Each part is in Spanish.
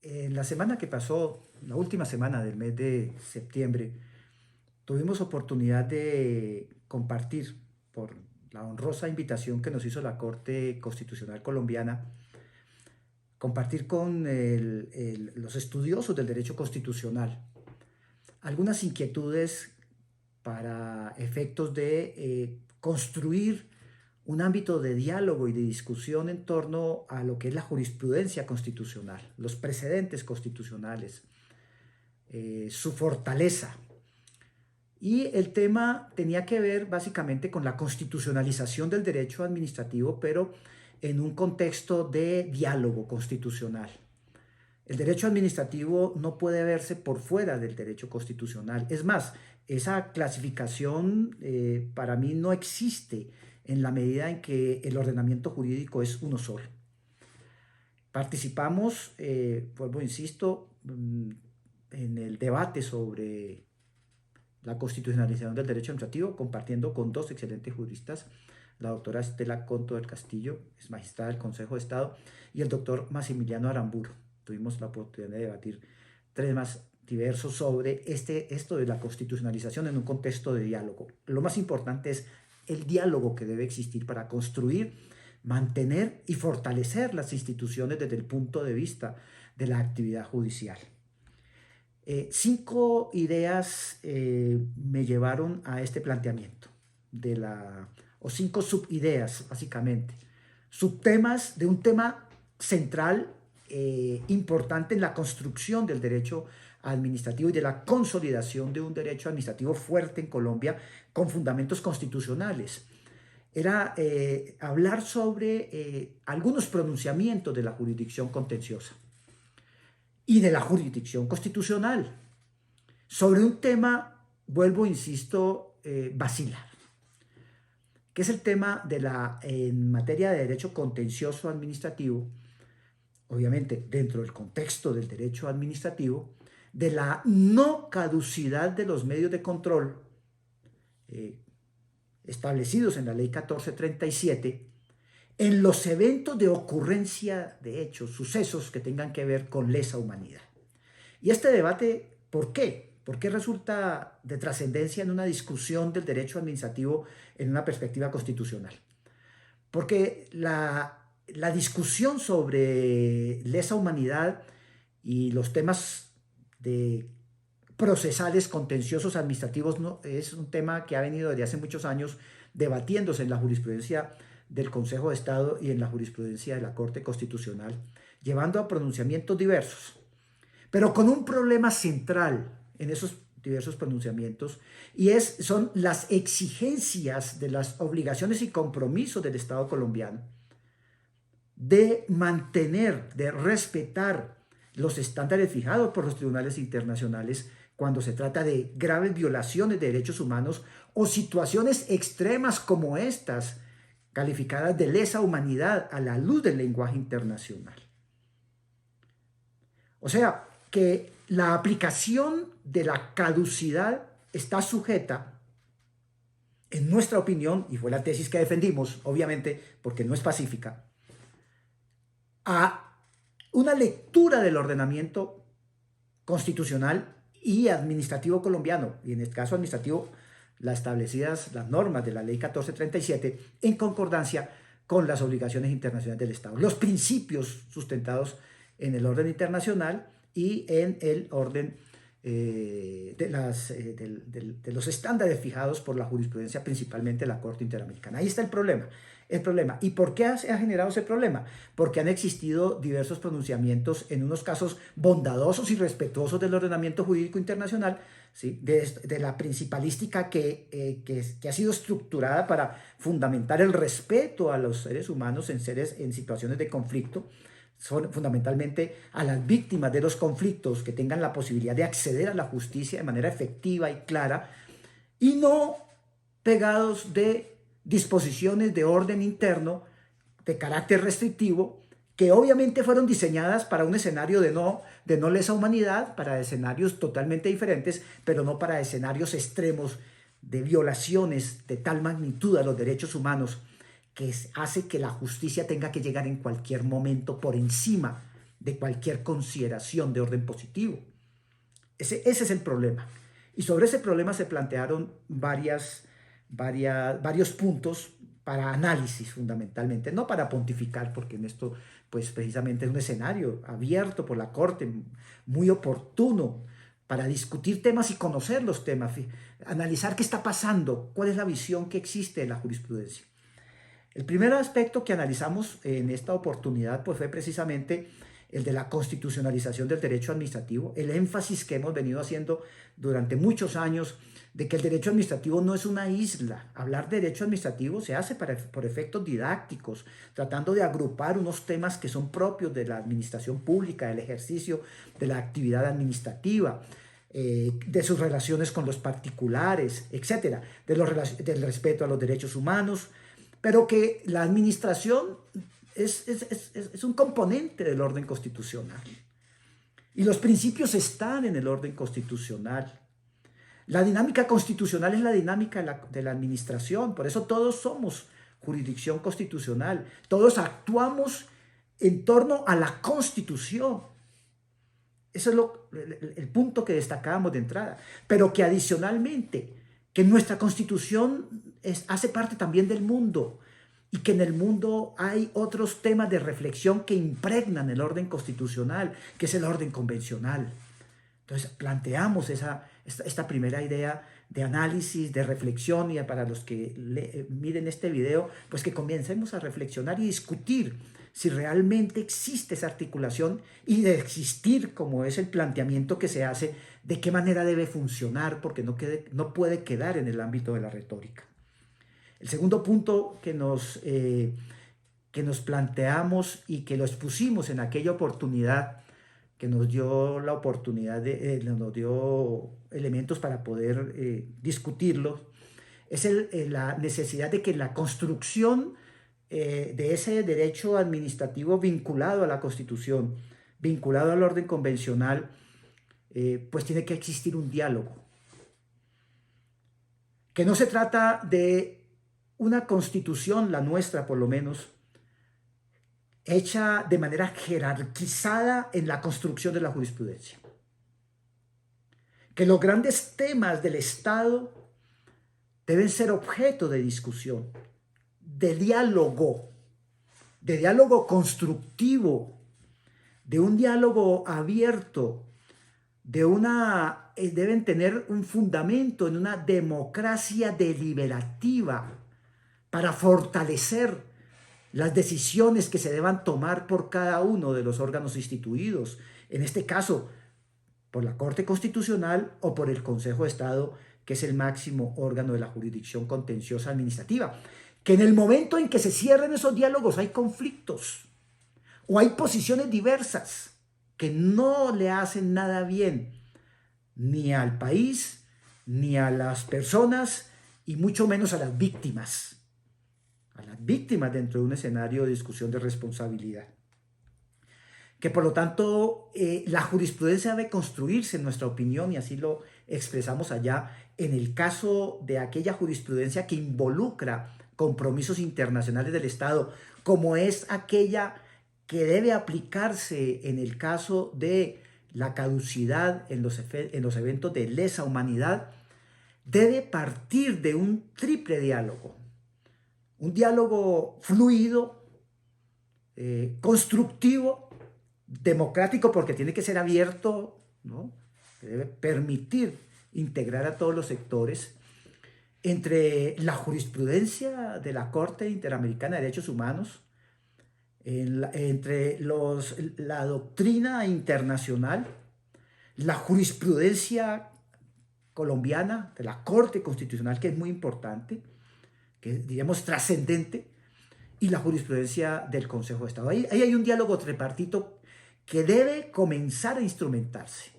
En la semana que pasó, la última semana del mes de septiembre, tuvimos oportunidad de compartir por la honrosa invitación que nos hizo la Corte Constitucional Colombiana, compartir con los estudiosos del derecho constitucional algunas inquietudes para efectos de construir un ámbito de diálogo y de discusión en torno a lo que es la jurisprudencia constitucional, los precedentes constitucionales, su fortaleza. Y el tema tenía que ver básicamente con la constitucionalización del derecho administrativo, pero en un contexto de diálogo constitucional. El derecho administrativo no puede verse por fuera del derecho constitucional. Es más, esa clasificación para mí no existe en la medida en que el ordenamiento jurídico es uno solo. Participamos, vuelvo, insisto, en el debate sobre la constitucionalización del derecho administrativo, compartiendo con dos excelentes juristas, la doctora Estela Conto del Castillo, es magistrada del Consejo de Estado, y el doctor Maximiliano Aramburu. Tuvimos la oportunidad de debatir temas diversos sobre esto de la constitucionalización en un contexto de diálogo. Lo más importante es el diálogo que debe existir para construir, mantener y fortalecer las instituciones desde el punto de vista de la actividad judicial. Cinco ideas me llevaron a este planteamiento, o cinco subideas, básicamente. Subtemas de un tema central importante en la construcción del derecho administrativo y de la consolidación de un derecho administrativo fuerte en Colombia con fundamentos constitucionales. Era hablar sobre algunos pronunciamientos de la jurisdicción contenciosa y de la jurisdicción constitucional sobre un tema, vuelvo, insisto, vacilar, que es el tema en materia de derecho contencioso administrativo, obviamente dentro del contexto del derecho administrativo, de la no caducidad de los medios de control establecidos en la Ley 1437 en los eventos de ocurrencia de hechos, sucesos que tengan que ver con lesa humanidad. Y este debate, ¿por qué? ¿Por qué resulta de trascendencia en una discusión del derecho administrativo en una perspectiva constitucional? Porque la discusión sobre lesa humanidad y los temas procesales, contenciosos, administrativos, es un tema que ha venido desde hace muchos años debatiéndose en la jurisprudencia del Consejo de Estado y en la jurisprudencia de la Corte Constitucional, llevando a pronunciamientos diversos, pero con un problema central en esos diversos pronunciamientos, y son las exigencias de las obligaciones y compromisos del Estado colombiano de mantener, de respetar los estándares fijados por los tribunales internacionales cuando se trata de graves violaciones de derechos humanos o situaciones extremas como estas, calificadas de lesa humanidad a la luz del lenguaje internacional. O sea, que la aplicación de la caducidad está sujeta, en nuestra opinión, y fue la tesis que defendimos, obviamente, porque no es pacífica, a una lectura del ordenamiento constitucional y administrativo colombiano, y en este caso administrativo, las normas de la Ley 1437 en concordancia con las obligaciones internacionales del Estado, los principios sustentados en el orden internacional y en el orden de los estándares fijados por la jurisprudencia, principalmente la Corte Interamericana. Ahí está el problema. ¿Y por qué se ha generado ese problema? Porque han existido diversos pronunciamientos, en unos casos bondadosos y respetuosos del ordenamiento jurídico internacional, ¿sí? de la principalística que ha sido estructurada para fundamentar el respeto a los seres humanos en situaciones de conflicto, son fundamentalmente a las víctimas de los conflictos que tengan la posibilidad de acceder a la justicia de manera efectiva y clara, y no pegados de disposiciones de orden interno de carácter restrictivo que obviamente fueron diseñadas para un escenario de no lesa humanidad, para escenarios totalmente diferentes, pero no para escenarios extremos de violaciones de tal magnitud a los derechos humanos que hace que la justicia tenga que llegar en cualquier momento por encima de cualquier consideración de orden positivo. Ese es el problema. Y sobre ese problema se plantearon varios puntos para análisis fundamentalmente, no para pontificar, porque en esto pues precisamente es un escenario abierto por la Corte, muy oportuno para discutir temas y conocer los temas, analizar qué está pasando, cuál es la visión que existe en la jurisprudencia. El primer aspecto que analizamos en esta oportunidad pues, fue precisamente el de la constitucionalización del derecho administrativo, el énfasis que hemos venido haciendo durante muchos años de que el derecho administrativo no es una isla. Hablar de derecho administrativo se hace por efectos didácticos, tratando de agrupar unos temas que son propios de la administración pública, del ejercicio de la actividad administrativa, de sus relaciones con los particulares, etcétera, del respeto a los derechos humanos, pero que la administración es un componente del orden constitucional. Y los principios están en el orden constitucional. La dinámica constitucional es la dinámica de la administración, por eso todos somos jurisdicción constitucional, todos actuamos en torno a la Constitución. Ese es el punto que destacábamos de entrada, pero que adicionalmente, que nuestra Constitución hace parte también del mundo, y que en el mundo hay otros temas de reflexión que impregnan el orden constitucional, que es el orden convencional. Entonces planteamos esta primera idea de análisis, de reflexión, y para los que miren este video, pues que comencemos a reflexionar y discutir si realmente existe esa articulación, y de existir, como es el planteamiento que se hace, de qué manera debe funcionar, porque no puede quedar en el ámbito de la retórica. El segundo punto que nos planteamos y que lo expusimos en aquella oportunidad, que nos dio la oportunidad, nos dio elementos para poder discutirlo, es la necesidad de que la construcción de ese derecho administrativo vinculado a la Constitución, vinculado al orden convencional, pues tiene que existir un diálogo. Que no se trata de una constitución, la nuestra por lo menos, hecha de manera jerarquizada en la construcción de la jurisprudencia. Que los grandes temas del Estado deben ser objeto de discusión, de diálogo constructivo, de un diálogo abierto, deben tener un fundamento en una democracia deliberativa para fortalecer las decisiones que se deban tomar por cada uno de los órganos instituidos, en este caso por la Corte Constitucional o por el Consejo de Estado, que es el máximo órgano de la jurisdicción contenciosa administrativa, que en el momento en que se cierren esos diálogos hay conflictos o hay posiciones diversas que no le hacen nada bien ni al país, ni a las personas, y mucho menos a las víctimas dentro de un escenario de discusión de responsabilidad. Que por lo tanto la jurisprudencia debe construirse, en nuestra opinión, y así lo expresamos allá, en el caso de aquella jurisprudencia que involucra compromisos internacionales del Estado, como es aquella que debe aplicarse en el caso de la caducidad en los eventos de lesa humanidad, debe partir de un triple diálogo. Un diálogo fluido, constructivo, democrático, porque tiene que ser abierto, ¿no? Que debe permitir integrar a todos los sectores, entre la jurisprudencia de la Corte Interamericana de Derechos Humanos, entre la doctrina internacional, la jurisprudencia colombiana de la Corte Constitucional, que es muy importante, que es, diríamos, trascendente, y la jurisprudencia del Consejo de Estado. Ahí hay un diálogo tripartito que debe comenzar a instrumentarse,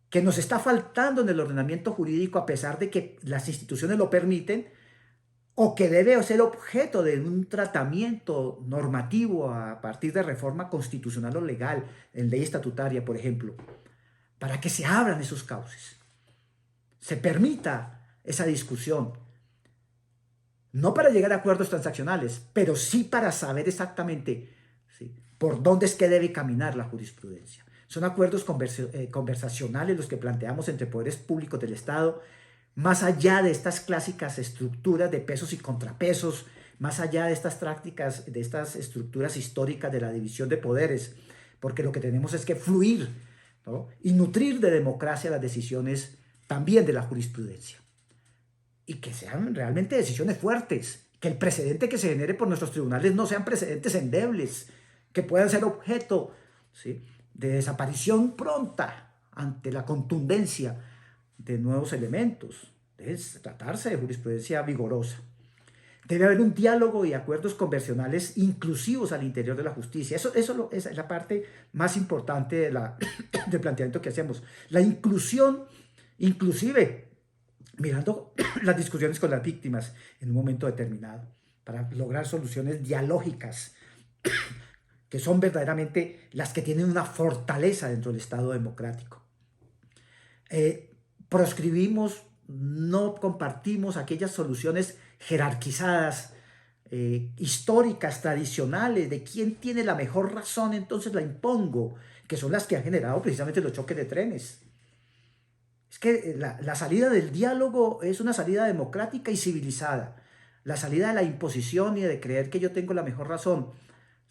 que nos está faltando en el ordenamiento jurídico a pesar de que las instituciones lo permiten, o que debe ser objeto de un tratamiento normativo a partir de reforma constitucional o legal, en ley estatutaria, por ejemplo, para que se abran esos cauces, se permita esa discusión, no para llegar a acuerdos transaccionales, pero sí para saber exactamente, ¿sí?, por dónde es que debe caminar la jurisprudencia. Son acuerdos conversacionales los que planteamos entre poderes públicos del Estado, más allá de estas clásicas estructuras de pesos y contrapesos, más allá de estas prácticas, de estas estructuras históricas de la división de poderes, porque lo que tenemos es que fluir, ¿no?, y nutrir de democracia las decisiones también de la jurisprudencia. Y que sean realmente decisiones fuertes, que el precedente que se genere por nuestros tribunales no sean precedentes endebles, que puedan ser objeto, ¿sí?, de desaparición pronta ante la contundencia de nuevos elementos. Debe tratarse de jurisprudencia vigorosa. Debe haber un diálogo y acuerdos conversionales inclusivos al interior de la justicia. Esa es la parte más importante del planteamiento que hacemos. La inclusión, inclusive mirando las discusiones con las víctimas en un momento determinado, para lograr soluciones dialógicas que son verdaderamente las que tienen una fortaleza dentro del Estado democrático. Proscribimos, no compartimos aquellas soluciones jerarquizadas, históricas, tradicionales, de quién tiene la mejor razón, entonces la impongo, que son las que han generado precisamente los choques de trenes. Es que la salida del diálogo es una salida democrática y civilizada. La salida de la imposición y de creer que yo tengo la mejor razón,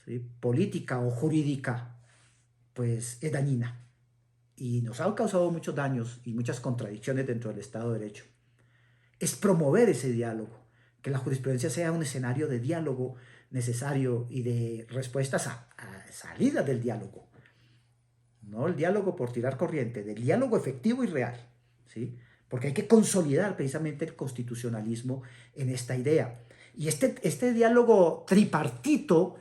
¿sí?, política o jurídica, pues es dañina. Y nos ha causado muchos daños y muchas contradicciones dentro del Estado de Derecho. Es promover ese diálogo, que la jurisprudencia sea un escenario de diálogo necesario y de respuestas a salidas del diálogo. No el diálogo por tirar corriente, del diálogo efectivo y real, ¿sí? Porque hay que consolidar precisamente el constitucionalismo en esta idea. Y este diálogo tripartito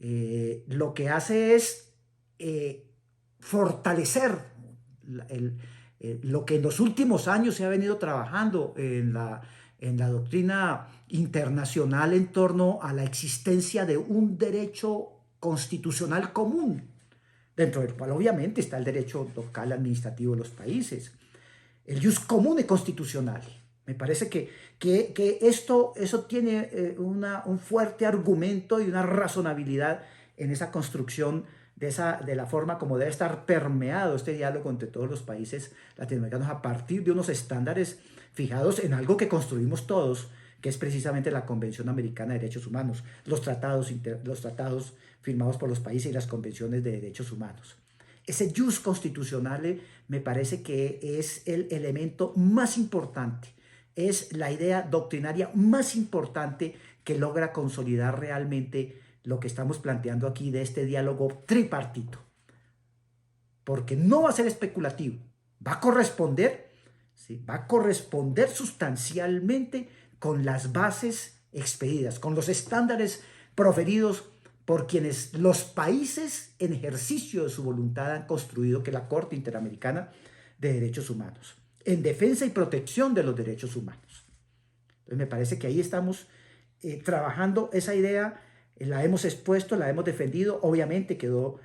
lo que hace es fortalecer lo que en los últimos años se ha venido trabajando en la doctrina internacional en torno a la existencia de un derecho constitucional común, dentro del cual obviamente está el derecho local administrativo de los países, el jus comune constitucional. Me parece que eso tiene un fuerte argumento y una razonabilidad en esa construcción de la forma como debe estar permeado este diálogo entre todos los países latinoamericanos a partir de unos estándares fijados en algo que construimos todos, que es precisamente la Convención Americana de Derechos Humanos, los tratados firmados por los países y las convenciones de derechos humanos. Ese jus constitucional me parece que es el elemento más importante, es la idea doctrinaria más importante que logra consolidar realmente lo que estamos planteando aquí de este diálogo tripartito. Porque no va a ser especulativo, va a corresponder, ¿sí?, va a corresponder sustancialmente con las bases expedidas, con los estándares proferidos por quienes los países en ejercicio de su voluntad han construido, que es la Corte Interamericana de Derechos Humanos, en defensa y protección de los derechos humanos. Entonces me parece que ahí estamos trabajando esa idea, la hemos expuesto, la hemos defendido, obviamente quedó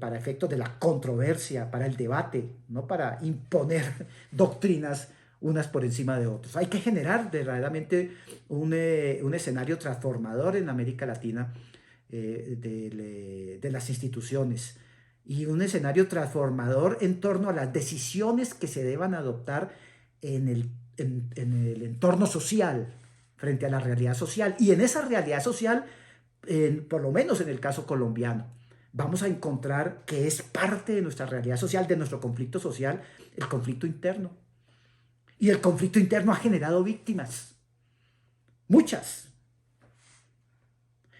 para efectos de la controversia, para el debate, no para imponer doctrinas unas por encima de otras. Hay que generar verdaderamente un escenario transformador en América Latina de las instituciones y un escenario transformador en torno a las decisiones que se deban adoptar en el entorno social, frente a la realidad social. Y en esa realidad social, por lo menos en el caso colombiano, vamos a encontrar que es parte de nuestra realidad social, de nuestro conflicto social, el conflicto interno. Y el conflicto interno ha generado víctimas, muchas.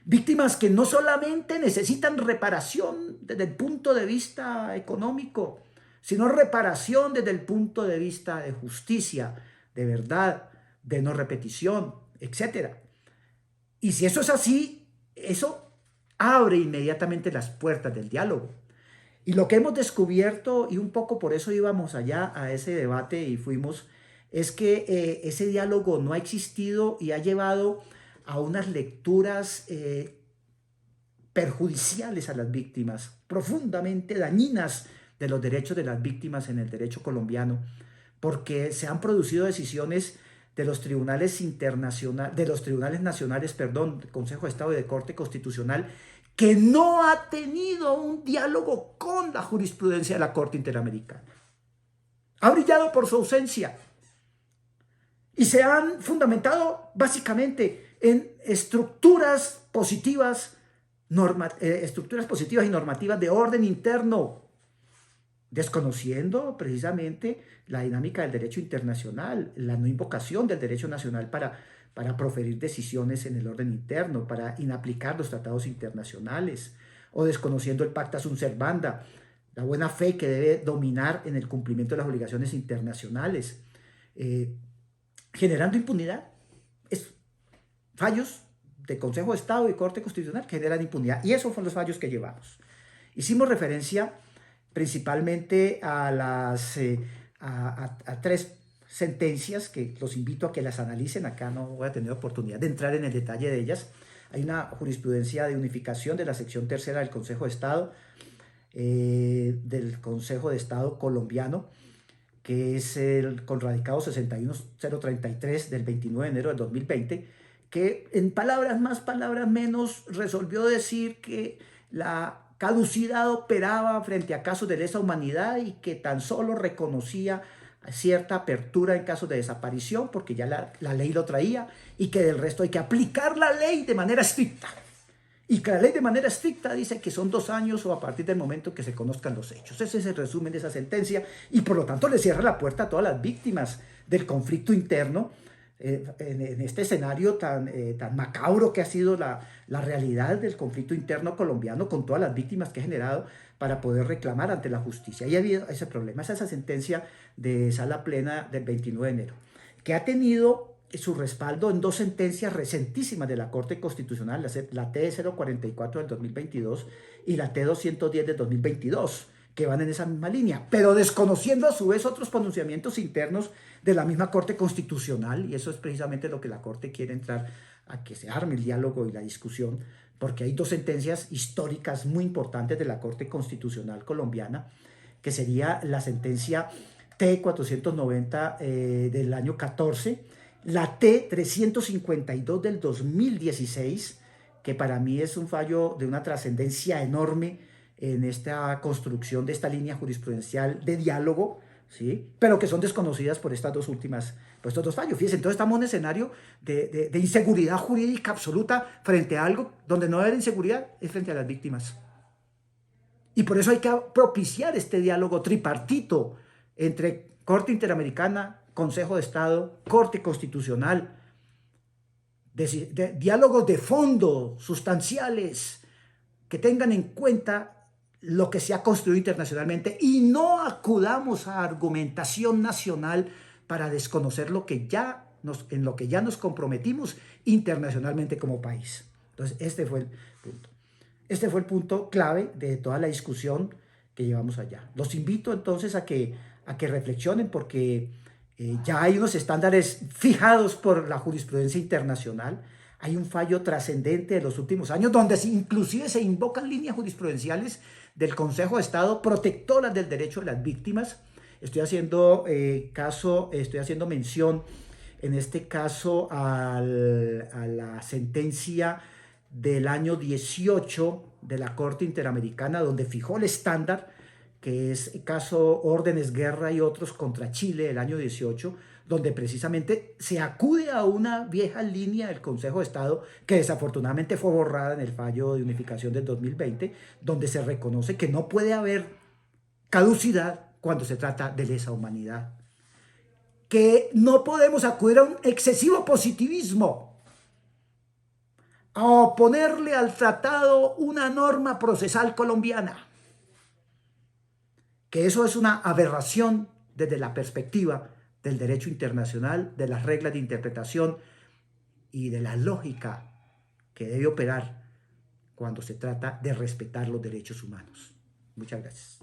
Víctimas que no solamente necesitan reparación desde el punto de vista económico, sino reparación desde el punto de vista de justicia, de verdad, de no repetición, etc. Y si eso es así, eso abre inmediatamente las puertas del diálogo. Y lo que hemos descubierto, y un poco por eso íbamos allá a ese debate y fuimos, es que ese diálogo no ha existido y ha llevado a unas lecturas perjudiciales a las víctimas, profundamente dañinas de los derechos de las víctimas en el derecho colombiano, porque se han producido decisiones de los tribunales nacionales, Consejo de Estado y de Corte Constitucional, que no ha tenido un diálogo con la jurisprudencia de la Corte Interamericana. Ha brillado por su ausencia y se han fundamentado básicamente en estructuras positivas y normativas de orden interno, desconociendo precisamente la dinámica del derecho internacional, la no invocación del derecho nacional para proferir decisiones en el orden interno, para inaplicar los tratados internacionales, o desconociendo el pacta sunt servanda, la buena fe que debe dominar en el cumplimiento de las obligaciones internacionales, generando impunidad. Es fallos de Consejo de Estado y Corte Constitucional que generan impunidad, y esos fueron los fallos que llevamos. Hicimos referencia principalmente a tres sentencias que los invito a que las analicen. Acá no voy a tener oportunidad de entrar en el detalle de ellas. Hay una jurisprudencia de unificación de la sección tercera del Consejo de Estado, del Consejo de Estado colombiano, que es el con radicado 61033 del 29 de enero del 2020, que en palabras más, palabras menos, resolvió decir que la caducidad operaba frente a casos de lesa humanidad y que tan solo reconocía cierta apertura en casos de desaparición porque ya la ley lo traía, y que del resto hay que aplicar la ley de manera estricta. Y que la ley de manera estricta dice que son 2 años o a partir del momento que se conozcan los hechos. Ese es el resumen de esa sentencia, y por lo tanto le cierra la puerta a todas las víctimas del conflicto interno en este escenario tan macabro que ha sido la realidad del conflicto interno colombiano, con todas las víctimas que ha generado, para poder reclamar ante la justicia. Y ha habido ese problema, es esa sentencia de sala plena del 29 de enero, que ha tenido su respaldo en 2 sentencias recentísimas de la Corte Constitucional, la T-044 del 2022 y la T-210 del 2022, que van en esa misma línea, pero desconociendo a su vez otros pronunciamientos internos de la misma Corte Constitucional, y eso es precisamente lo que la Corte quiere entrar a que se arme el diálogo y la discusión, porque hay 2 sentencias históricas muy importantes de la Corte Constitucional colombiana, que sería la sentencia T-490 del año 14, la T-352 del 2016, que para mí es un fallo de una trascendencia enorme en esta construcción de esta línea jurisprudencial de diálogo, ¿sí? Pero que son desconocidas por estos 2 fallos. Fíjense, entonces estamos en un escenario de inseguridad jurídica absoluta frente a algo donde no debe haber inseguridad, es frente a las víctimas. Y por eso hay que propiciar este diálogo tripartito entre Corte Interamericana, Consejo de Estado, Corte Constitucional, de diálogos de fondo, sustanciales, que tengan en cuenta lo que se ha construido internacionalmente, y no acudamos a argumentación nacional para desconocer en lo que ya nos comprometimos internacionalmente como país. Entonces, este fue el punto. Este fue el punto clave de toda la discusión que llevamos allá. Los invito entonces a que reflexionen, porque ya hay unos estándares fijados por la jurisprudencia internacional. Hay un fallo trascendente de los últimos años donde inclusive se invocan líneas jurisprudenciales del Consejo de Estado protectoras del derecho de las víctimas. Estoy haciendo mención en este caso a la sentencia del año 18 de la Corte Interamericana, donde fijó el estándar, que es el caso Órdenes Guerra y otros contra Chile del año 18, donde precisamente se acude a una vieja línea del Consejo de Estado que desafortunadamente fue borrada en el fallo de unificación del 2020, donde se reconoce que no puede haber caducidad cuando se trata de lesa humanidad, que no podemos acudir a un excesivo positivismo, a oponerle al tratado una norma procesal colombiana, que eso es una aberración desde la perspectiva del derecho internacional, de las reglas de interpretación y de la lógica que debe operar cuando se trata de respetar los derechos humanos. Muchas gracias.